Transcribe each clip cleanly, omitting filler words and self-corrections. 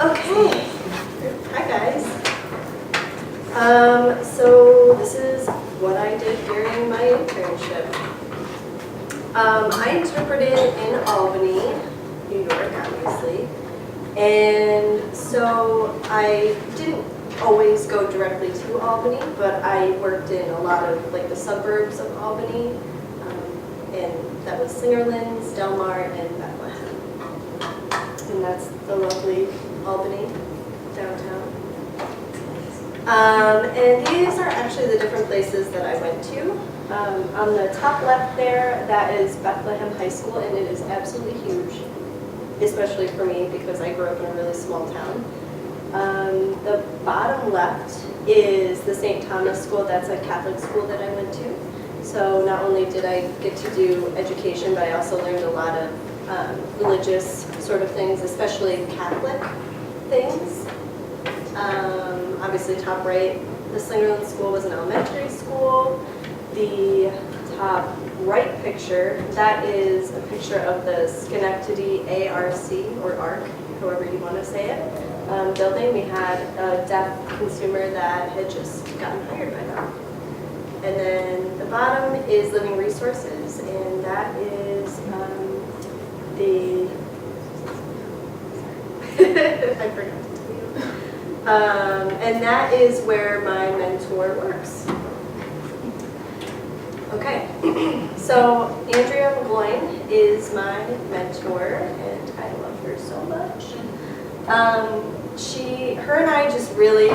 Okay. Hi guys. So this is what I did during my internship. I interpreted in Albany, New York, obviously. And so I didn't always go directly to Albany, but I worked in a lot of like the suburbs of Albany. And that was Singerlands, Del Mar, and Bethlehem. And that's the lovely Albany downtown. And these are actually the different places that I went to. On the top left there, that is Bethlehem High School, and it is absolutely huge, especially for me because I grew up in a really small town. The bottom left is the St. Thomas School. That's a Catholic school that I went to. So not only did I get to do education, but I also learned a lot of religious sort of things, especially Catholic things. Obviously top right, the Singerland School was an elementary school. The top right picture, that is a picture of the Schenectady ARC, or ARC, however you want to say it, building. We had a deaf consumer that had just gotten hired by them. And then the bottom is Living Resources, and that is the, I forgot to tell you. And that is where my mentor works. Okay, so Andrea McGloin is my mentor, and I love her so much. Her and I just really,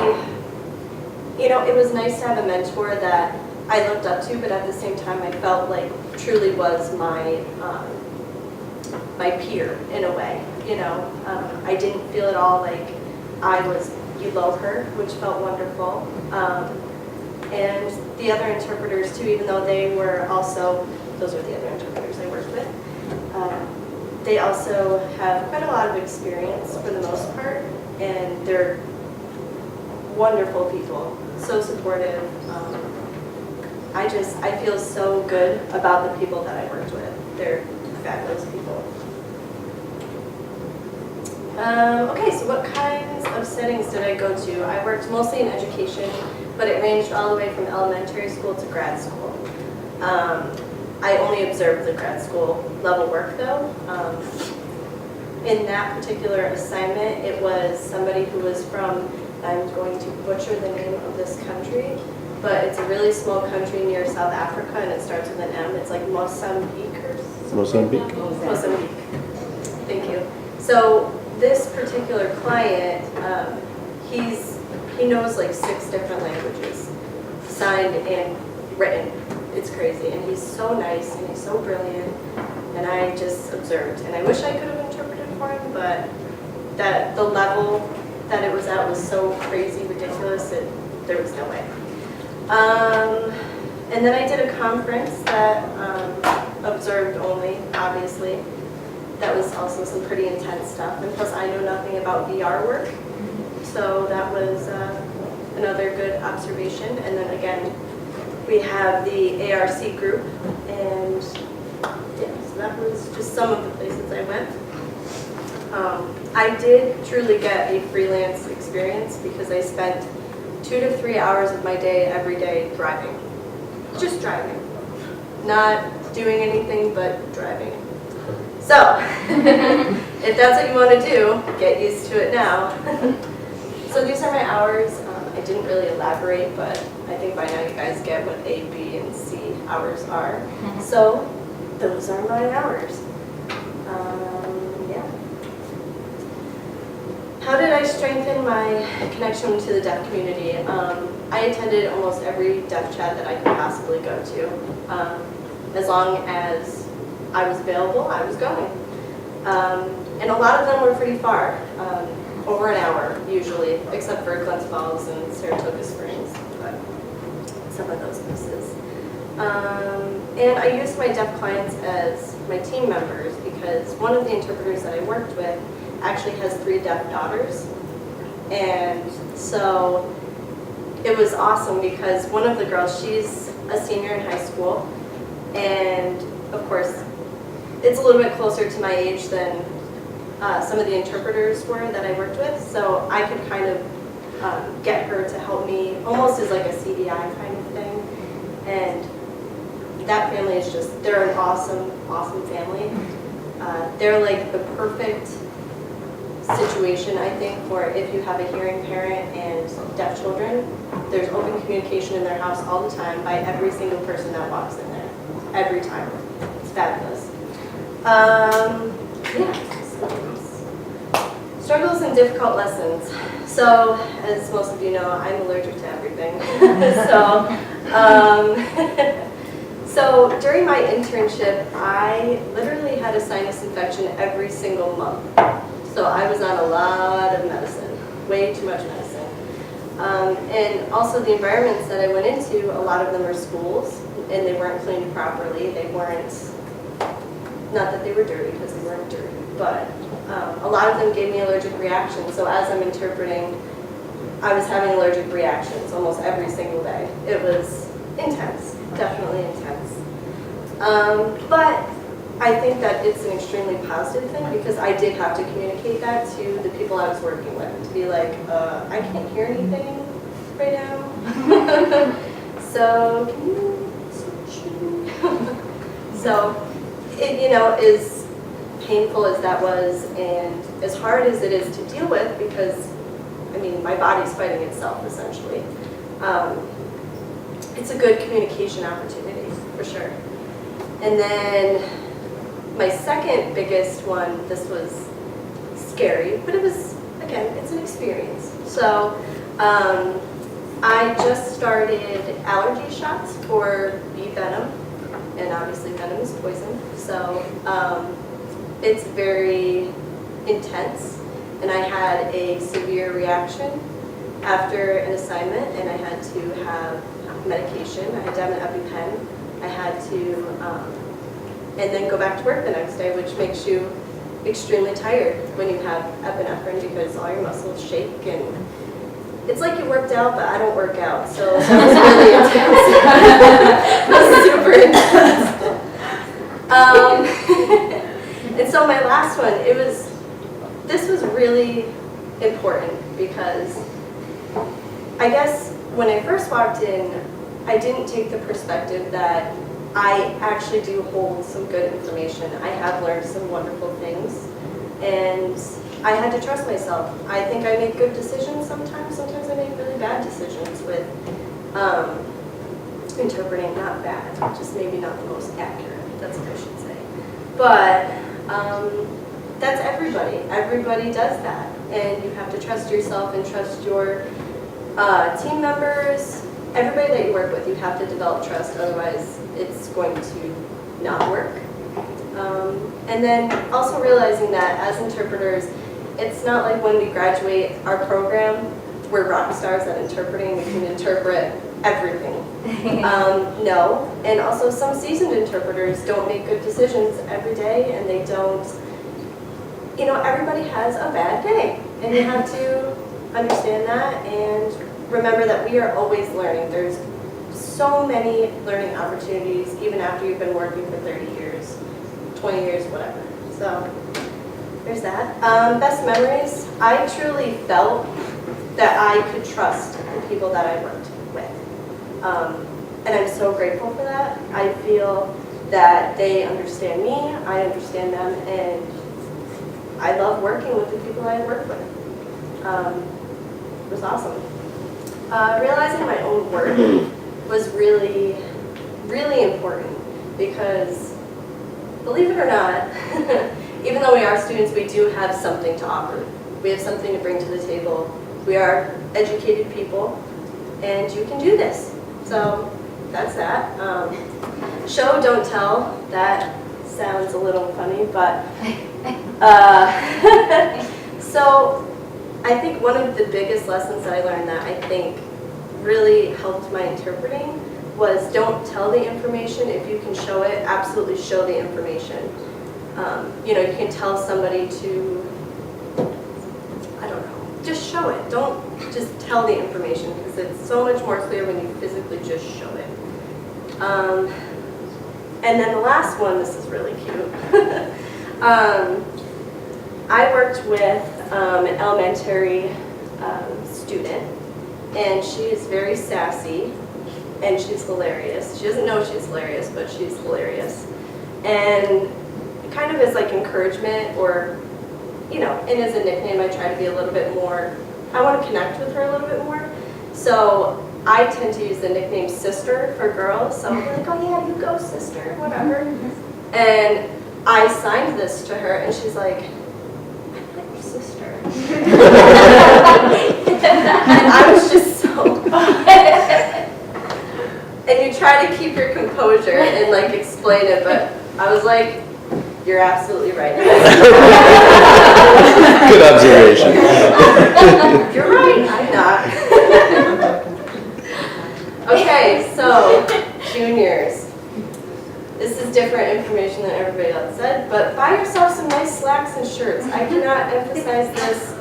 it was nice to have a mentor that I looked up to, but at the same time I felt like truly was my my peer in a way. I didn't feel at all like I was below her, which felt wonderful. And the other interpreters too, even though they were also, those are the other interpreters I worked with, they also have quite a lot of experience for the most part, and they're wonderful people, so supportive. I feel so good about the people that I worked with. They're fabulous people. Okay, so what kinds of settings did I go to? I worked mostly in education, but it ranged all the way from elementary school to grad school. I only observed the grad school level work though. In that particular assignment, it was somebody who was from, I'm going to butcher the name of this country, but it's a really small country near South Africa, and it starts with an M. It's like Mozambique or something. Mozambique. Thank you. So this particular client, he knows like 6 different languages, signed and written. It's crazy, and he's so nice and he's so brilliant. And I just observed, and I wish I could have interpreted for him, but that the level that it was at was so crazy, ridiculous, that there was no way. And then I did a conference that observed only, obviously. That was also some pretty intense stuff, and plus I know nothing about VR work, so that was another good observation. And then again, we have the ARC group, and yeah, so that was just some of the places I went. I did truly get a freelance experience because I spent 2 to 3 hours of my day every day driving. Just driving. Not doing anything but driving. So, if that's what you want to do, get used to it now. So these are my hours. I didn't really elaborate, but I think by now you guys get what A, B, and C hours are. So those are my hours. Yeah. How did I strengthen my connection to the deaf community? I attended almost every deaf chat that I could possibly go to. As long as I was available, I was going. And a lot of them were pretty far, over an hour usually, except for Glens Falls and Saratoga Springs, but some of those places. And I used my deaf clients as my team members because one of the interpreters that I worked with actually has 3 deaf daughters. And so it was awesome because one of the girls, she's a senior in high school, and of course, it's a little bit closer to my age than some of the interpreters were that I worked with, so I could kind of get her to help me, almost as like a CDI kind of thing. And that family is just, they're an awesome, awesome family. They're like the perfect situation, I think, for if you have a hearing parent and deaf children. There's open communication in their house all the time by every single person that walks in there, every time. It's fabulous. Yeah. Struggles and difficult lessons. So, as most of you know, I'm allergic to everything. So during my internship, I literally had a sinus infection every single month. So I was on a lot of medicine, way too much medicine. And also the environments that I went into, a lot of them are schools, and they weren't cleaned properly. They weren't, not that they were dirty, because they weren't dirty, but a lot of them gave me allergic reactions. So as I'm interpreting, I was having allergic reactions almost every single day. It was intense, definitely intense. But I think that it's an extremely positive thing because I did have to communicate that to the people I was working with, to be like, I can't hear anything right now. So can you switch? So it, you know, is painful as that was, and as hard as it is to deal with, because I mean my body's fighting itself essentially. It's a good communication opportunity for sure. And then my second biggest one, this was scary, but it was, again, it's an experience. So I just started allergy shots for bee venom, and obviously venom is poison. So it's very intense, and I had a severe reaction after an assignment, and I had to have medication. I had to have an EpiPen. I had to, and then go back to work the next day, which makes you extremely tired when you have epinephrine because all your muscles shake, and it's like you worked out, but I don't work out, so that was really intense. It was super intense. And so my last one, this was really important because I guess when I first walked in, I didn't take the perspective that I actually do hold some good information. I have learned some wonderful things, and I had to trust myself. I think I make good decisions sometimes. Sometimes I make really bad decisions with interpreting, not bad, just maybe not the most accurate, that's what I should say. But that's everybody. Everybody does that, and you have to trust yourself and trust your team members. Everybody that you work with, you have to develop trust, otherwise it's going to not work. And then also realizing that as interpreters, it's not like when we graduate our program, we're rock stars at interpreting, we can interpret everything. No, and also some seasoned interpreters don't make good decisions every day, and they don't, you know, everybody has a bad day, and you have to understand that and remember that we are always learning. There's so many learning opportunities even after you've been working for 30 years, 20 years, whatever. So there's that. Best memories, I truly felt that I could trust the people that I worked with. And I'm so grateful for that. I feel that they understand me, I understand them, and I love working with the people I work with. It was awesome. Realizing my own worth was really, really important because, believe it or not, even though we are students, we do have something to offer. We have something to bring to the table. We are educated people, and you can do this. So that's that. Show, don't tell. That sounds a little funny, but so I think one of the biggest lessons that I learned that I think really helped my interpreting was don't tell the information. If you can show it, absolutely show the information. You know, you can tell somebody to, I don't know, just show it. Don't just tell the information because it's so much more clear when you physically just show it. And then the last one, this is really cute. I worked with an elementary student, and she is very sassy, and she's hilarious. She doesn't know she's hilarious, but she's hilarious. And kind of as like encouragement, or, you know, and as a nickname, I try to be a little bit more, I want to connect with her a little bit more. So I tend to use the nickname sister for girls. So I'm like, oh yeah, you go sister, whatever. And I signed this to her, and she's like, I'm not your sister. And I was just so... And you try to keep your composure and like explain it, but I was like, you're absolutely right. Good observation. You're right, I'm not. Okay, so juniors. This is different information than everybody else said, but buy yourself some nice slacks and shirts. I cannot emphasize this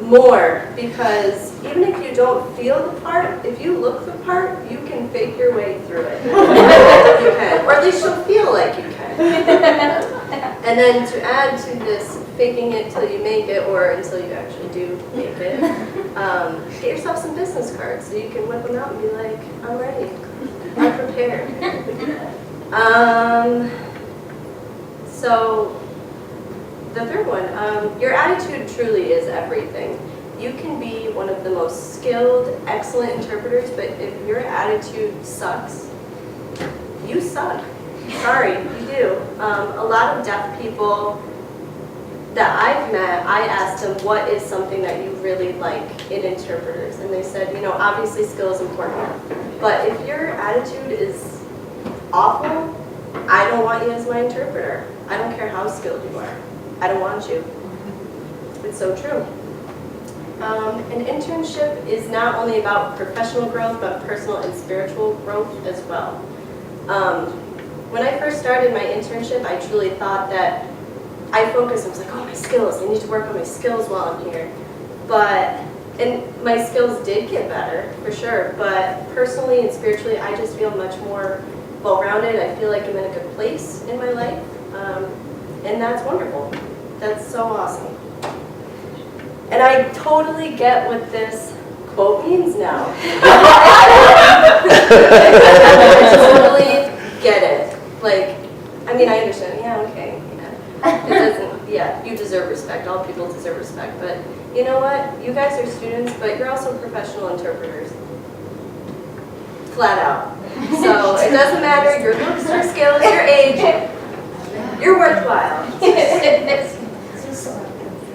more, because even if you don't feel the part, if you look the part, you can fake your way through it. You can, or at least you'll feel like you can. And then to add to this faking it till you make it, or until you actually do make it, get yourself some business cards so you can whip them out and be like, I'm ready, I'm prepared. So the third one, your attitude truly is everything. You can be one of the most skilled, excellent interpreters, but if your attitude sucks, you suck. Sorry, you do. A lot of deaf people that I've met, I asked them, what is something that you really like in interpreters? And they said, you know, obviously skill is important, but if your attitude is awful, I don't want you as my interpreter. I don't care how skilled you are. I don't want you. It's so true. An internship is not only about professional growth, but personal and spiritual growth as well. When I first started my internship, I truly thought that I focused, I was like, oh, my skills, I need to work on my skills while I'm here. And my skills did get better, for sure, but personally and spiritually, I just feel much more well-rounded. I feel like I'm in a good place in my life, and that's wonderful. That's so awesome. And I totally get what this quote means now. I totally get it. Like, I mean, I understand. Yeah, okay. Yeah. It doesn't. Yeah, you deserve respect. All people deserve respect. But you know what? You guys are students, but you're also professional interpreters. Flat out. So it doesn't matter your looks, your skills, your age. You're worthwhile.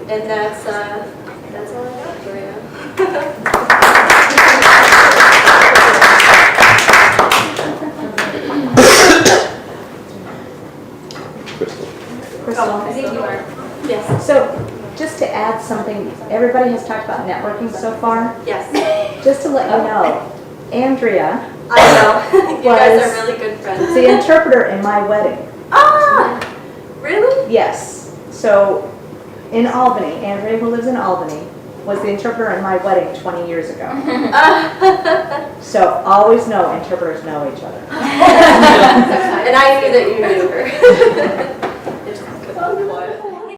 And that's all I got for you. Krystle, I think you are. Yes. so just to add something, everybody has talked about networking so far. Yes. Just to let you know, Andrea I know. You guys are really good friends. was the interpreter in my wedding. Ah! Really? Yes. So in Albany, Andrea, who lives in Albany, was the interpreter in my wedding 20 years ago. So always know interpreters know each other. And I knew that you knew her.